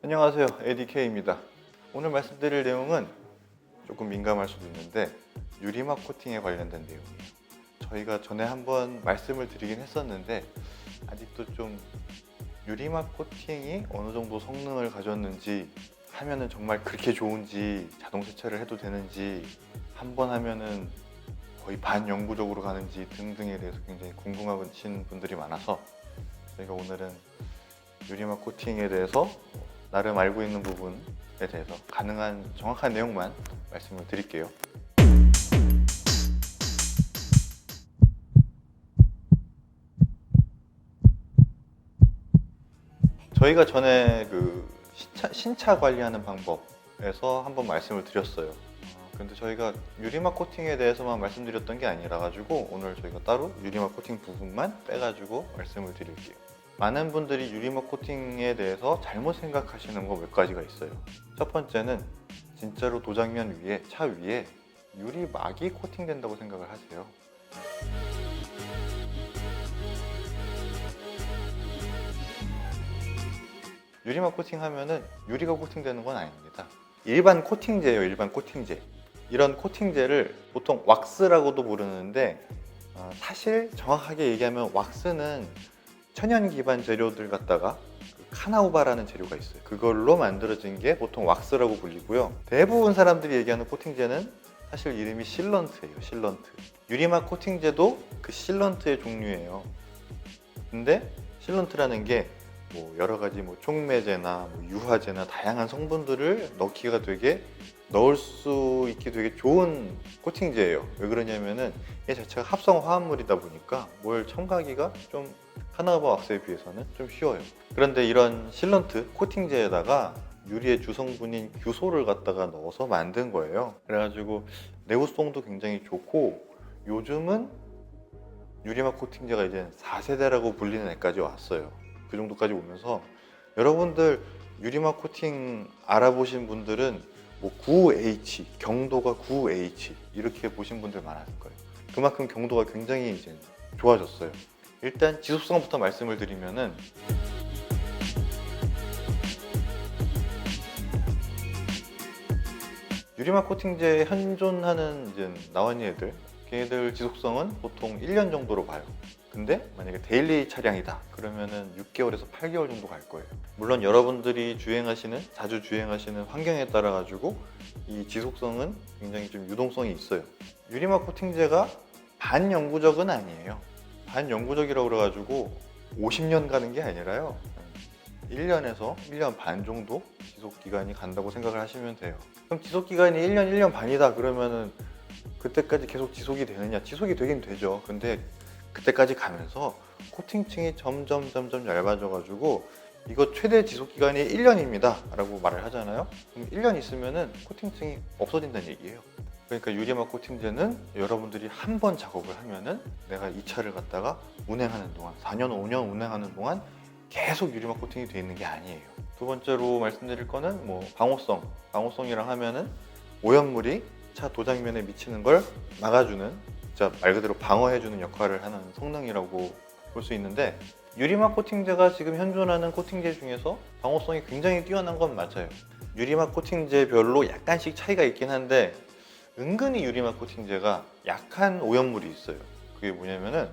안녕하세요, ADK입니다. 오늘 말씀드릴 내용은 조금 민감할 수도 있는데 유리막 코팅에 관련된 내용이에요. 저희가 전에 한번 말씀을 드리긴 했었는데 아직도 좀 유리막 코팅이 어느 정도 성능을 가졌는지, 하면은 정말 그렇게 좋은지, 자동 세차를 해도 되는지, 한 번 하면은 거의 반영구적으로 가는지 등등에 대해서 굉장히 궁금하신 분들이 많아서 저희가 오늘은 유리막 코팅에 대해서 나름 알고 있는 부분에 대해서 가능한 정확한 내용만 말씀을 드릴게요. 저희가 전에 신차 관리하는 방법에서 한번 말씀을 드렸어요. 근데 저희가 유리막 코팅에 대해서만 말씀드렸던 게 아니라 가지고 오늘 저희가 따로 유리막 코팅 부분만 빼가지고 말씀을 드릴게요. 많은 분들이 유리막 코팅에 대해서 잘못 생각하시는 거 몇 가지가 있어요. 첫 번째는 진짜로 도장면 위에, 차 위에 유리막이 코팅된다고 생각을 하세요. 유리막 코팅하면은 유리가 코팅되는 건 아닙니다. 일반 코팅제예요, 일반 코팅제. 이런 코팅제를 보통 왁스라고도 부르는데 사실 정확하게 얘기하면 왁스는 천연 기반 재료들 갖다가 카나우바라는 재료가 있어요. 그걸로 만들어진 게 보통 왁스라고 불리고요. 대부분 사람들이 얘기하는 코팅제는 사실 이름이 실런트예요. 실런트. 유리막 코팅제도 그 실런트의 종류예요. 근데 실런트라는 게 뭐 여러 가지 뭐 촉매제나 뭐 유화제나 다양한 성분들을 넣을 수 있게 되게 좋은 코팅제예요. 왜 그러냐면은 얘 자체가 합성 화합물이다 보니까 뭘 첨가하기가 좀 카나우바 왁스에 비해서는 좀 쉬워요. 그런데 이런 실런트 코팅제에다가 유리의 주성분인 규소를 갖다가 넣어서 만든 거예요. 그래가지고 내구성도 굉장히 좋고, 요즘은 유리막 코팅제가 이제 4세대라고 불리는 애까지 왔어요. 그 정도까지 오면서 여러분들 유리막 코팅 알아보신 분들은 뭐 9H, 경도가 9H 이렇게 보신 분들 많았을 거예요. 그만큼 경도가 굉장히 이제 좋아졌어요. 일단 지속성부터 말씀을 드리면은 유리막 코팅제에 현존하는 이제 나왔니 애들, 걔네들 지속성은 보통 1년 정도로 봐요. 근데 만약에 데일리 차량이다 그러면은 6개월에서 8개월 정도 갈 거예요. 물론 여러분들이 자주 주행하시는 환경에 따라 가지고 이 지속성은 굉장히 좀 유동성이 있어요. 유리막 코팅제가 반영구적은 아니에요. 반영구적이라고 그래가지고 50년 가는 게 아니라요, 1년에서 1년 반 정도 지속기간이 간다고 생각을 하시면 돼요. 그럼 지속기간이 1년 반이다 그러면은 그때까지 계속 지속이 되느냐? 지속이 되긴 되죠. 근데 그때까지 가면서 코팅층이 점점 얇아져가지고 이거 최대 지속기간이 1년입니다 라고 말을 하잖아요. 그럼 1년 있으면은 코팅층이 없어진다는 얘기예요. 그러니까 유리막 코팅제는 여러분들이 한 번 작업을 하면은 내가 이 차를 갖다가 운행하는 동안 4년 5년 운행하는 동안 계속 유리막 코팅이 돼 있는 게 아니에요. 두 번째로 말씀드릴 거는 뭐 방호성이랑 하면은 오염물이 차 도장면에 미치는 걸 막아주는, 진짜 말 그대로 방어해주는 역할을 하는 성능이라고 볼 수 있는데, 유리막 코팅제가 지금 현존하는 코팅제 중에서 방호성이 굉장히 뛰어난 건 맞아요. 유리막 코팅제별로 약간씩 차이가 있긴 한데 은근히 유리막 코팅제가 약한 오염물이 있어요. 그게 뭐냐면은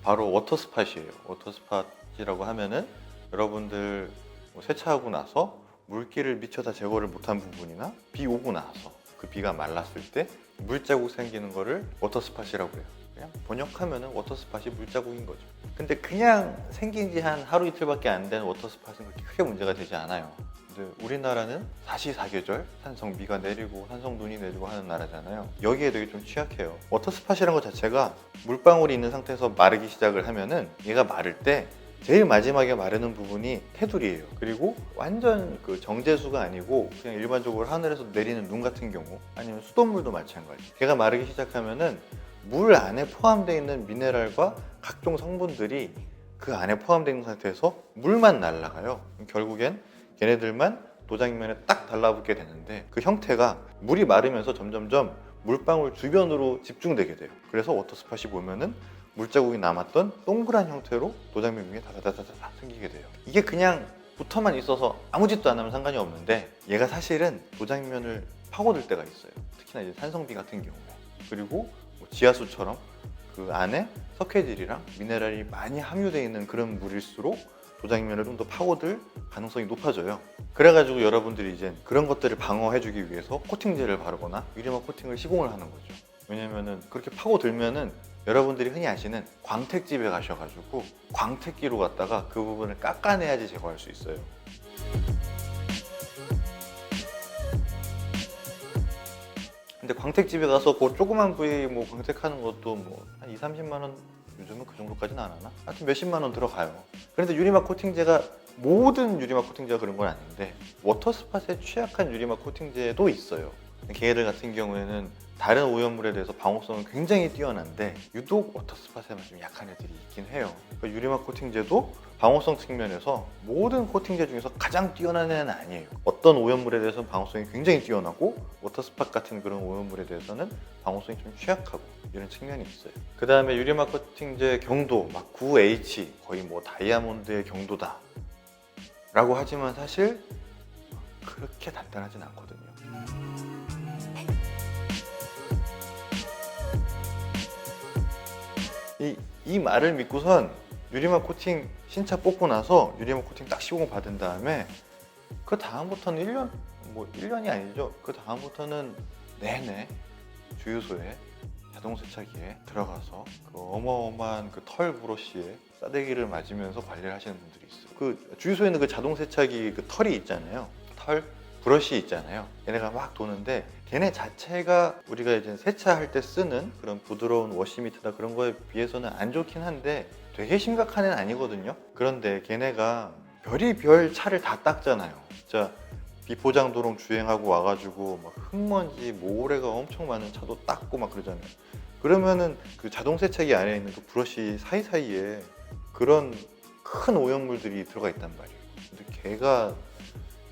바로 워터스팟이에요. 워터스팟이라고 하면은 여러분들 뭐 세차하고 나서 물기를 미처 다 제거를 못한 부분이나 비 오고 나서 그 비가 말랐을 때 물자국 생기는 거를 워터스팟이라고 해요. 그냥 번역하면은 워터스팟이 물자국인 거죠. 근데 그냥 생긴 지 한 하루 이틀밖에 안 된 워터스팟은 그렇게 크게 문제가 되지 않아요. 근데 우리나라는 사시사계절 산성비가 내리고 산성눈이 내리고 하는 나라잖아요. 여기에 되게 좀 취약해요. 워터스팟이라는 것 자체가 물방울이 있는 상태에서 마르기 시작을 하면은 얘가 마를 때 제일 마지막에 마르는 부분이 테두리예요. 그리고 완전 그 정제수가 아니고 그냥 일반적으로 하늘에서 내리는 눈 같은 경우, 아니면 수돗물도 마찬가지. 걔가 마르기 시작하면은 물 안에 포함되어 있는 미네랄과 각종 성분들이 그 안에 포함되어 있는 상태에서 물만 날아가요. 결국엔 걔네들만 도장면에 딱 달라붙게 되는데, 그 형태가 물이 마르면서 점점점 물방울 주변으로 집중되게 돼요. 그래서 워터스팟이 보면은 물자국이 남았던 동그란 형태로 도장면 위에 다다다다다 생기게 돼요. 이게 그냥 붙어만 있어서 아무 짓도 안 하면 상관이 없는데 얘가 사실은 도장면을 파고들 때가 있어요. 특히나 이제 산성비 같은 경우에. 그리고 뭐 지하수처럼 그 안에 석회질이랑 미네랄이 많이 함유되어 있는 그런 물일수록 도장면을 좀 더 파고들 가능성이 높아져요. 그래가지고 여러분들이 이제 그런 것들을 방어해주기 위해서 코팅제를 바르거나 유리막 코팅을 시공을 하는 거죠. 왜냐면은 그렇게 파고들면은 여러분들이 흔히 아시는 광택집에 가셔가지고 광택기로 갖다가 그 부분을 깎아내야지 제거할 수 있어요. 근데 광택집에 가서 그 조그만 부위 뭐 광택하는 것도 뭐 한 2, 30만 원, 요즘은 그 정도까지는 안 하나? 하여튼 몇십만 원 들어가요. 그런데 유리막 코팅제가 모든 유리막 코팅제가 그런 건 아닌데 워터스팟에 취약한 유리막 코팅제도 있어요. 걔네들 같은 경우에는 다른 오염물에 대해서 방어성은 굉장히 뛰어난데 유독 워터스팟에만 좀 약한 애들이 있긴 해요. 그러니까 유리막 코팅제도 방어성 측면에서 모든 코팅제 중에서 가장 뛰어난 애는 아니에요. 어떤 오염물에 대해서는 방어성이 굉장히 뛰어나고 워터스팟 같은 그런 오염물에 대해서는 방어성이 좀 취약하고 이런 측면이 있어요. 그 다음에 유리막 코팅제 경도 막 9H 거의 뭐 다이아몬드의 경도다 라고 하지만 사실 그렇게 단단하진 않거든요. 이 말을 믿고선 유리막 코팅 신차 뽑고 나서 유리막 코팅 딱 시공 받은 다음에 그 다음부터는 1년, 뭐 1년이 아니죠. 그 다음부터는 내내 주유소에 자동 세차기에 들어가서 그 어마어마한 그 털 브러쉬에 싸대기를 맞으면서 관리를 하시는 분들이 있어요. 그 주유소에는 그 자동 세차기 그 털이 있잖아요. 털 브러쉬 있잖아요. 얘네가 막 도는데 걔네 자체가 우리가 이제 세차할 때 쓰는 그런 부드러운 워시미트나 그런 거에 비해서는 안 좋긴 한데 되게 심각한 애는 아니거든요. 그런데 걔네가 별의별 차를 다 닦잖아요. 진짜 비포장도롱 주행하고 와가지고 막 흙먼지 모래가 엄청 많은 차도 닦고 막 그러잖아요. 그러면은 그 자동 세차기 안에 있는 그 브러쉬 사이사이에 그런 큰 오염물들이 들어가 있단 말이에요. 근데 걔가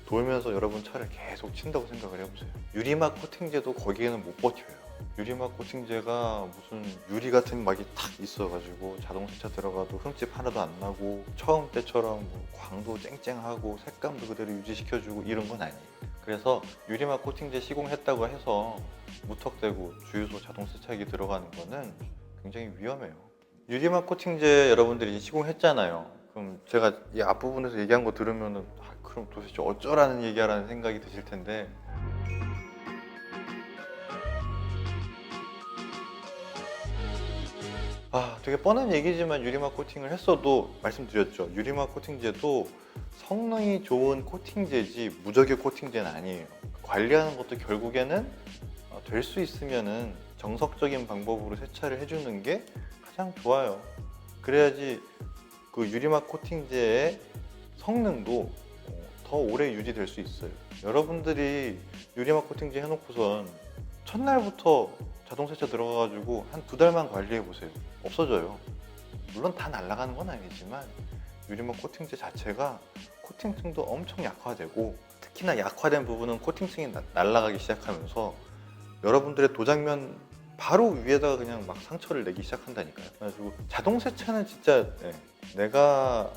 돌면서 여러분 차를 계속 친다고 생각을 해보세요. 유리막 코팅제도 거기에는 못 버텨요. 유리막 코팅제가 무슨 유리 같은 막이 탁 있어가지고 자동 세차 들어가도 흠집 하나도 안 나고 처음 때처럼 뭐 광도 쨍쨍하고 색감도 그대로 유지시켜주고 이런 건 아니에요. 그래서 유리막 코팅제 시공했다고 해서 무턱대고 주유소 자동 세차기 들어가는 거는 굉장히 위험해요. 유리막 코팅제 여러분들이 시공했잖아요. 그럼 제가 이 앞부분에서 얘기한 거 들으면은 그럼 도대체 어쩌라는 얘기야라는 생각이 드실 텐데 되게 뻔한 얘기지만 유리막 코팅을 했어도 말씀드렸죠. 유리막 코팅제도 성능이 좋은 코팅제지 무적의 코팅제는 아니에요. 관리하는 것도 결국에는 될 수 있으면은 정석적인 방법으로 세차를 해주는 게 가장 좋아요. 그래야지 그 유리막 코팅제의 성능도 더 오래 유지될 수 있어요. 여러분들이 유리막 코팅제 해놓고선 첫날부터 자동 세차 들어가가지고 한 2달만 관리해 보세요. 없어져요. 물론 다 날아가는 건 아니지만 유리막 코팅제 자체가 코팅층도 엄청 약화되고 특히나 약화된 부분은 코팅층이 날아가기 시작하면서 여러분들의 도장면 바로 위에다가 그냥 막 상처를 내기 시작한다니까요. 그래가지고 자동 세차는 진짜 내가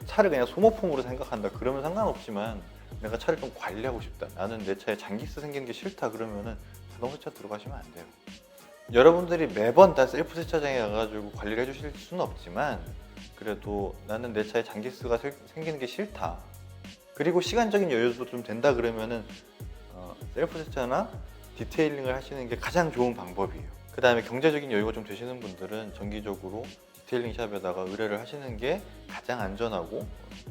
차를 그냥 소모품으로 생각한다 그러면 상관없지만 내가 차를 좀 관리하고 싶다, 나는 내 차에 잔기스 생기는 게 싫다 그러면은 자동 세차 들어가시면 안 돼요. 여러분들이 매번 다 셀프 세차장에 가가지고 관리를 해주실 수는 없지만 그래도 나는 내 차에 잔기스가 생기는 게 싫다, 그리고 시간적인 여유도 좀 된다 그러면은 셀프 세차나 디테일링을 하시는 게 가장 좋은 방법이에요. 그 다음에 경제적인 여유가 좀 되시는 분들은 정기적으로 디테일링 샵에다가 의뢰를 하시는 게 가장 안전하고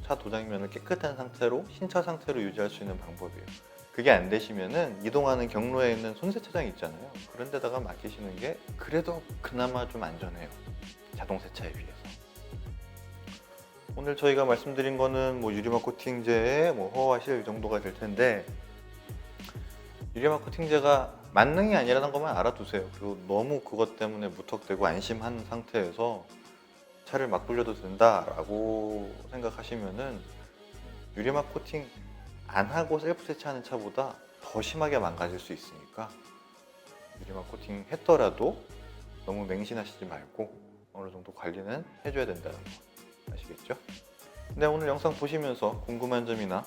차 도장면을 깨끗한 상태로 신차 상태로 유지할 수 있는 방법이에요. 그게 안 되시면은 이동하는 경로에 있는 손세차장 있잖아요. 그런 데다가 맡기시는 게 그래도 그나마 좀 안전해요. 자동 세차에 비해서. 오늘 저희가 말씀드린 거는 뭐 유리막 코팅제의 뭐 허와 실 정도가 될 텐데 유리막 코팅제가 만능이 아니라는 것만 알아두세요. 그리고 너무 그것 때문에 무턱대고 안심한 상태에서 차를 막 돌려도 된다라고 생각하시면은 유리막 코팅 안 하고 셀프 세차하는 차보다 더 심하게 망가질 수 있으니까 유리막 코팅 했더라도 너무 맹신하시지 말고 어느 정도 관리는 해줘야 된다는 거 아시겠죠? 네, 오늘 영상 보시면서 궁금한 점이나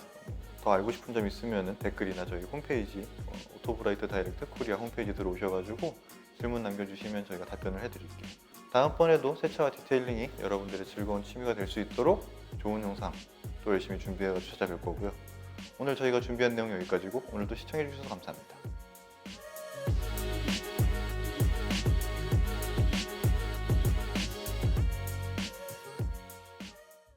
더 알고 싶은 점 있으면 댓글이나 저희 홈페이지 오토브라이트 다이렉트 코리아 홈페이지 들어오셔가지고 질문 남겨주시면 저희가 답변을 해드릴게요. 다음번에도 세차와 디테일링이 여러분들의 즐거운 취미가 될 수 있도록 좋은 영상 또 열심히 준비해서 찾아뵐 거고요. 오늘 저희가 준비한 내용 여기까지고 오늘도 시청해주셔서 감사합니다.